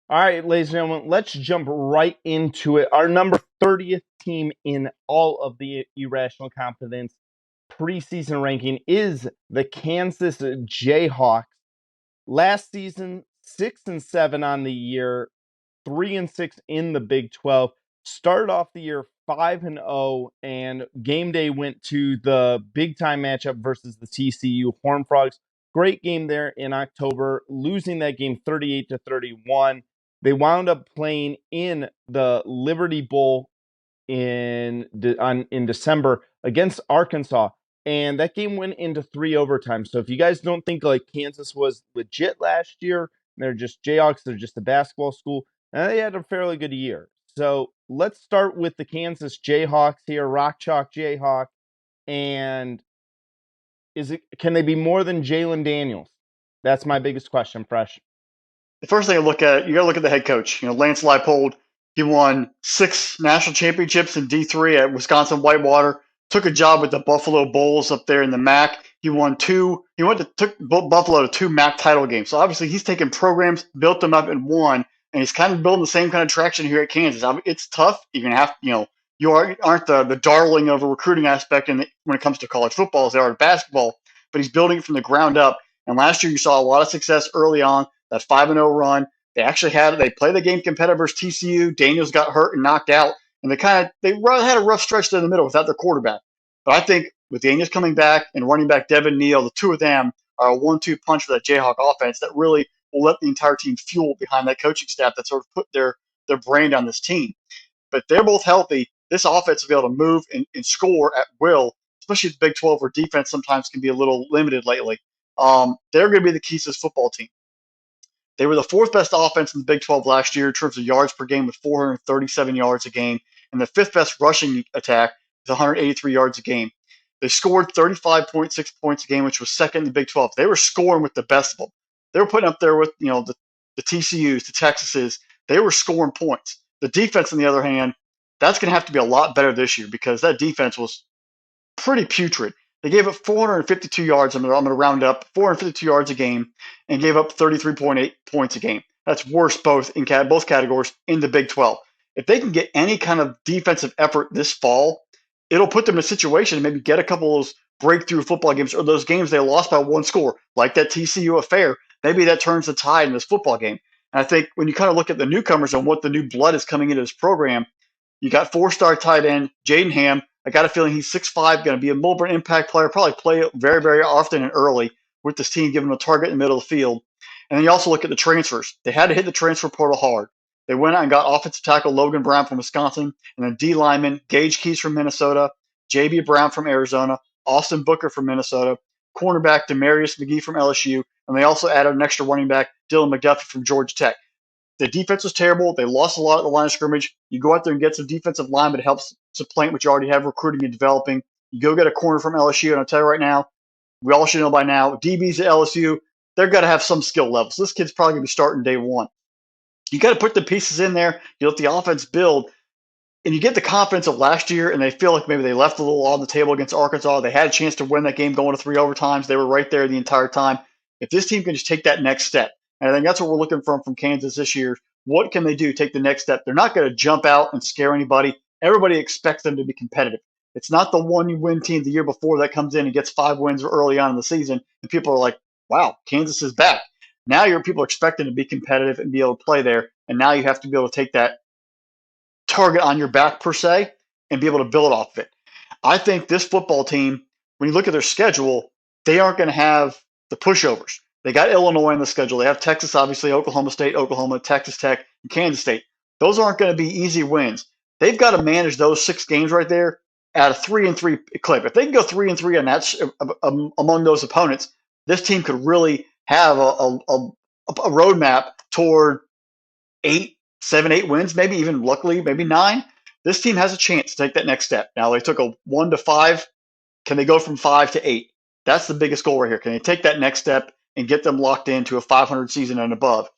All right, ladies and gentlemen, let's jump right into it. Our number 30th team in all of the Irrational Confidence preseason ranking is the Kansas Jayhawks. Last season, 6-7 on the year, 3-6 in the Big 12. Started off the year 5-0, and game day went to the big time matchup versus the TCU Horned Frogs. Great game there in October, losing that game 38-31. They wound up playing in the Liberty Bowl in December against Arkansas, and that game went into 3 overtimes. So if you guys don't think like Kansas was legit last year, they're just Jayhawks, they're just a basketball school, and they had a fairly good year. So let's start with the Kansas Jayhawks here, Rock Chalk Jayhawk, and can they be more than Jalen Daniels? That's my biggest question, Fresh. The first thing you got to look at the head coach. Lance Leipold, he won 6 national championships in D3 at Wisconsin Whitewater. Took a job with the Buffalo Bulls up there in the MAC. He won two. Took Buffalo to 2 MAC title games. So obviously he's taken programs, built them up, and won. And he's kind of building the same kind of traction here at Kansas. It's tough. You're gonna have, you aren't the darling of a recruiting aspect when it comes to college football as they are in basketball. But he's building it from the ground up. And last year you saw a lot of success early on. That 5-0 run. They played the game competitive versus TCU. Daniels got hurt and knocked out, and they had a rough stretch there in the middle without their quarterback. But I think with Daniels coming back and running back Devin Neal, the two of them are a 1-2 punch for that Jayhawk offense that really will let the entire team fuel behind that coaching staff that sort of put their brand on this team. But they're both healthy. This offense will be able to move and score at will, especially the Big 12 where defense sometimes can be a little limited lately. They're going to be the keys to this football team. They were the 4th best offense in the Big 12 last year in terms of yards per game with 437 yards a game, and the 5th best rushing attack with 183 yards a game. They scored 35.6 points a game, which was second in the Big 12. They were scoring with the best of them. They were putting up there with the TCUs, the Texases. They were scoring points. The defense, on the other hand, that's going to have to be a lot better this year because that defense was pretty putrid. They gave up 452 yards. I'm going to round it up, 452 yards a game, and gave up 33.8 points a game. That's worse both categories in the Big 12. If they can get any kind of defensive effort this fall, it'll put them in a situation to maybe get a couple of those breakthrough football games or those games they lost by 1 score, like that TCU affair. Maybe that turns the tide in this football game. And I think when you kind of look at the newcomers and what the new blood is coming into this program, you got 4-star tight end Jaden Ham. I got a feeling he's 6'5", going to be a more of an impact player, probably play it very, very often and early with this team, giving him a target in the middle of the field. And then you also look at the transfers. They had to hit the transfer portal hard. They went out and got offensive tackle Logan Brown from Wisconsin, and then D lineman Gage Keys from Minnesota, J.B. Brown from Arizona, Austin Booker from Minnesota, cornerback Demarius McGee from LSU, and they also added an extra running back, Dylan McDuffie from Georgia Tech. The defense was terrible. They lost a lot at the line of scrimmage. You go out there and get some defensive line, but it helps supplant what you already have recruiting and developing. You go get a corner from LSU, and I'll tell you right now, we all should know by now, DBs at LSU, they're going to have some skill levels. This kid's probably going to be starting day one. You got to put the pieces in there. You let the offense build, and you get the confidence of last year, and they feel like maybe they left a little on the table against Arkansas. They had a chance to win that game going to 3 overtimes. They were right there the entire time. If this team can just take that next step, and I think that's what we're looking from Kansas this year. What can they do? Take the next step. They're not going to jump out and scare anybody. Everybody expects them to be competitive. It's not the one-win team the year before that comes in and gets 5 wins early on in the season, and people are like, wow, Kansas is back. Now your people are expecting to be competitive and be able to play there, and now you have to be able to take that target on your back, per se, and be able to build off of it. I think this football team, when you look at their schedule, they aren't going to have the pushovers. They got Illinois in the schedule. They have Texas, obviously, Oklahoma State, Oklahoma, Texas Tech, and Kansas State. Those aren't going to be easy wins. They've got to manage those 6 games right there at a 3-3 clip. If they can go 3-3 on that among those opponents, this team could really have a roadmap toward 7, 8 wins, maybe even luckily, maybe 9. This team has a chance to take that next step. Now they took a 1 to 5. Can they go from 5 to 8? That's the biggest goal right here. Can they take that next step and get them locked into a 500 season and above?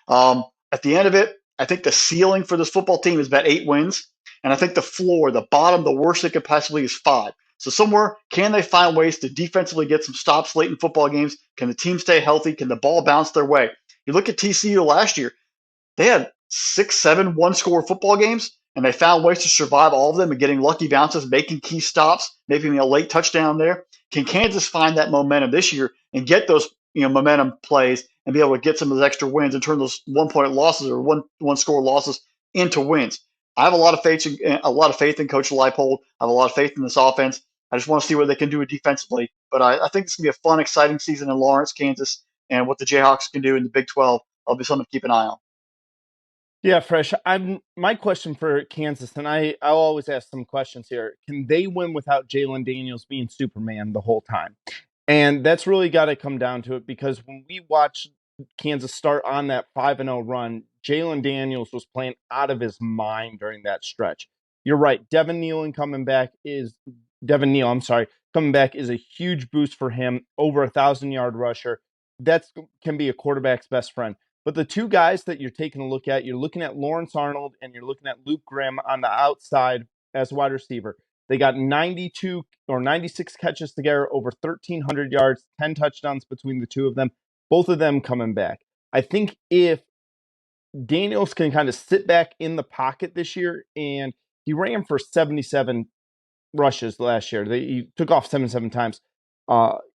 At the end of it, I think the ceiling for this football team is about 8 wins. And I think the floor, the bottom, the worst it could possibly is 5. So somewhere, can they find ways to defensively get some stops late in football games? Can the team stay healthy? Can the ball bounce their way? You look at TCU last year. They had 6, 7 one-score football games, and they found ways to survive all of them and getting lucky bounces, making key stops, making a late touchdown there. Can Kansas find that momentum this year and get those momentum plays and be able to get some of those extra wins and turn those 1-point losses or one score losses into wins? I have a lot of faith in Coach Leipold. I have a lot of faith in this offense. I just want to see what they can do defensively. But I think it's going to be a fun, exciting season in Lawrence, Kansas, and what the Jayhawks can do in the Big 12. I'll be something to keep an eye on. Yeah, Fresh. My question for Kansas, and I'll always ask some questions here. Can they win without Jalen Daniels being Superman the whole time? And that's really got to come down to it, because when we watch Kansas start on that 5-0 run, Jalen Daniels was playing out of his mind during that stretch. You're right. Devin Neal, I'm sorry, coming back is a huge boost for him. Over 1,000-yard rusher. That can be a quarterback's best friend. But the two guys that you're taking a look at, you're looking at Lawrence Arnold and you're looking at Luke Grimm on the outside as wide receiver. They got 92 or 96 catches together, over 1,300 yards, 10 touchdowns between the two of them, both of them coming back. I think if Daniels can kind of sit back in the pocket this year, and he ran for 77 rushes last year. He took off 77 times.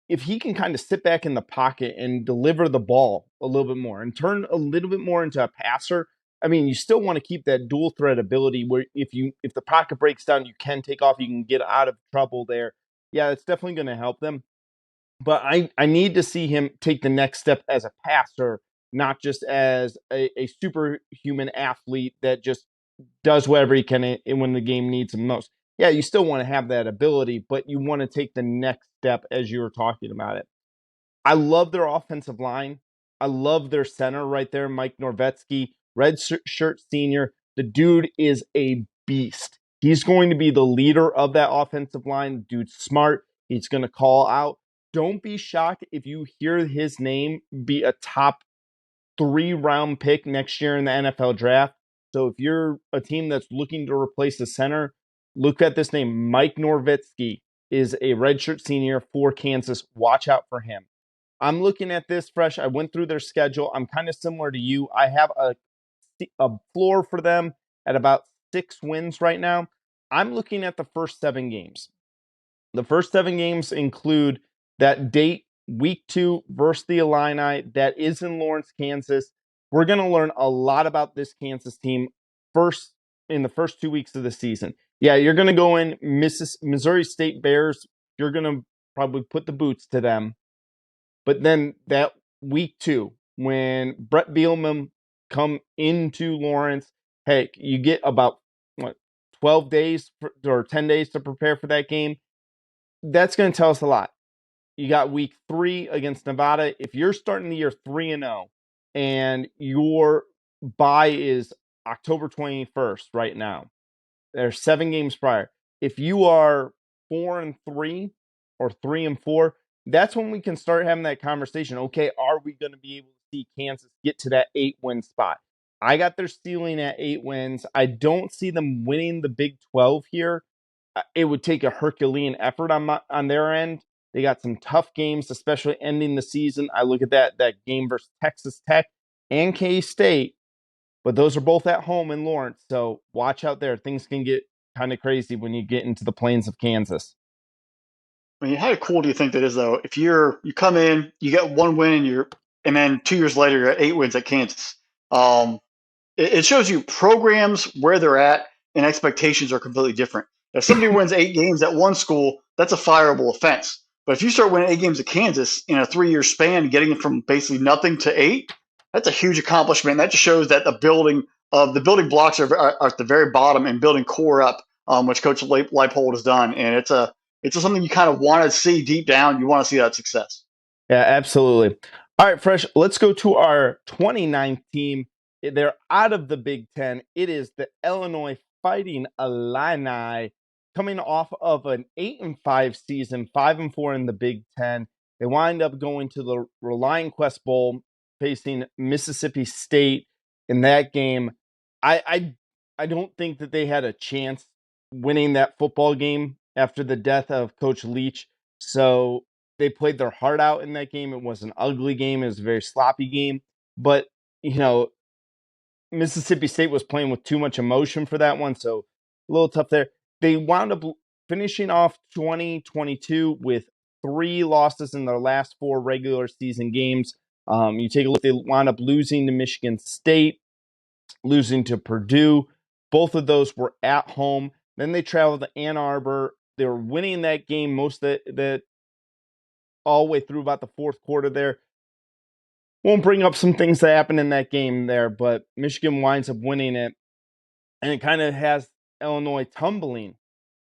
If he can kind of sit back in the pocket and deliver the ball a little bit more and turn a little bit more into a passer, I mean, you still want to keep that dual threat ability where if the pocket breaks down, you can take off, you can get out of trouble there. Yeah, it's definitely going to help them. But I need to see him take the next step as a passer, not just as a superhuman athlete that just does whatever he can when the game needs him most. Yeah, you still want to have that ability, but you want to take the next step as you were talking about it. I love their offensive line. I love their center right there, Mike Norvetsky, red shirt senior. The dude is a beast. He's going to be the leader of that offensive line. The dude's smart. He's going to call out. Don't be shocked if you hear his name be a top 3-round pick next year in the NFL draft. So if you're a team that's looking to replace the center, look at this name. Mike Norvetsky is a redshirt senior for Kansas. Watch out for him. I'm looking at this fresh. I went through their schedule. I'm kind of similar to you. I have a floor for them at about 6 wins right now. I'm looking at the first 7 games. The first 7 games include that date, week 2 versus the Illini. That is in Lawrence, Kansas. We're going to learn a lot about this Kansas team in the first 2 weeks of the season. Yeah, you're going to go in Missouri State Bears. You're going to probably put the boots to them. But then that week 2, when Brett Bielema come into Lawrence, hey, you get about 12 days or 10 days to prepare for that game. That's going to tell us a lot. You got week 3 against Nevada. If you're starting the year 3-0 and your bye is October 21st right now, there's 7 games prior. If you are 4-3 or 3-4, that's when we can start having that conversation. Okay, are we going to be able to see Kansas get to that 8-win spot? I got their ceiling at 8 wins. I don't see them winning the Big 12 here. It would take a Herculean effort on their end. They got some tough games, especially ending the season. I look at that game versus Texas Tech and K-State, but those are both at home in Lawrence. So watch out there. Things can get kind of crazy when you get into the plains of Kansas. I mean, how cool do you think that is, though? If you come in, you get 1 win, and then 2 years later you're at 8 wins at Kansas. Um, it shows you programs where they're at and expectations are completely different. If somebody wins 8 games at one school, that's a fireable offense. But if you start winning 8 games at Kansas in a 3-year span, getting it from basically nothing to 8, that's a huge accomplishment. That just shows that the building blocks are at the very bottom and building core up, which Coach Leipold has done, and it's something you kind of want to see deep down. You want to see that success. Yeah, absolutely. All right, Fresh, let's go to our 29th team. They're out of the Big Ten. It is the Illinois Fighting Illini, coming off of an 8-5 season, 5-4 in the Big Ten. They wind up going to the Reliant Quest Bowl, facing Mississippi State in that game. I don't think that they had a chance winning that football game after the death of Coach Leach. So they played their heart out in that game. It was an ugly game. It was a very sloppy game. But, you know, Mississippi State was playing with too much emotion for that one, so a little tough there. They wound up finishing off 2022 with 3 losses in their last 4 regular season games. You take a look, they wound up losing to Michigan State, losing to Purdue. Both of those were at home. Then they traveled to Ann Arbor. They were winning that game most of the all the way through about the fourth quarter there. Won't bring up some things that happened in that game there, but Michigan winds up winning it, and it kind of has Illinois tumbling.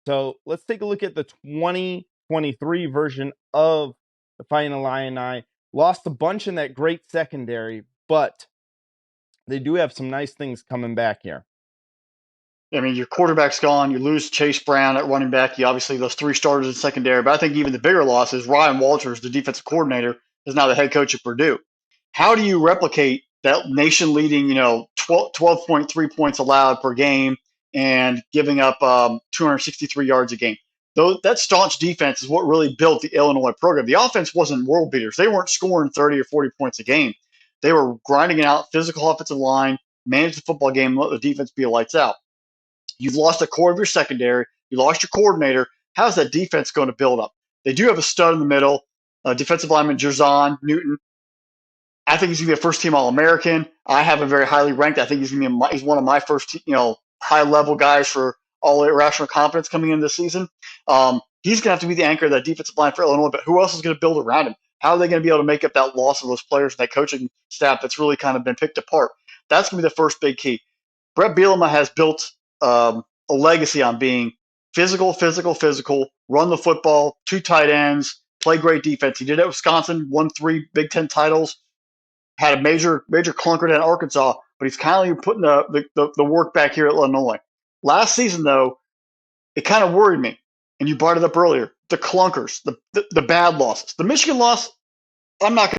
So let's take a look at the 2023 version of the Fighting Illini. Lost a bunch in that great secondary, but they do have some nice things coming back here. I mean, your quarterback's gone. You lose Chase Brown at running back. You obviously those 3 starters in secondary. But I think even the bigger loss is Ryan Walters, the defensive coordinator, is now the head coach at Purdue. How do you replicate that nation-leading, 12.3 points allowed per game and giving up 263 yards a game? That staunch defense is what really built the Illinois program. The offense wasn't world beaters. They weren't scoring 30 or 40 points a game. They were grinding it out, physical offensive line, manage the football game, let the defense be lights out. You've lost a core of your secondary. You lost your coordinator. How's that defense going to build up? They do have a stud in the middle, defensive lineman Jerzon Newton. I think he's going to be a first-team All-American. I have him very highly ranked. I think he's one of my first, high-level guys for all irrational confidence coming into the season. He's going to have to be the anchor of that defensive line for Illinois, but who else is going to build around him? How are they going to be able to make up that loss of those players and that coaching staff that's really kind of been picked apart? That's going to be the first big key. Brett Bielema has built a legacy on being physical, run the football, 2 tight ends, play great defense. He did it at Wisconsin, won 3 Big Ten titles, had a major clunker down at Arkansas, but he's kind of putting the work back here at Illinois. Last season, though, it kind of worried me, and you brought it up earlier, the clunkers, the bad losses. The Michigan loss, I'm not going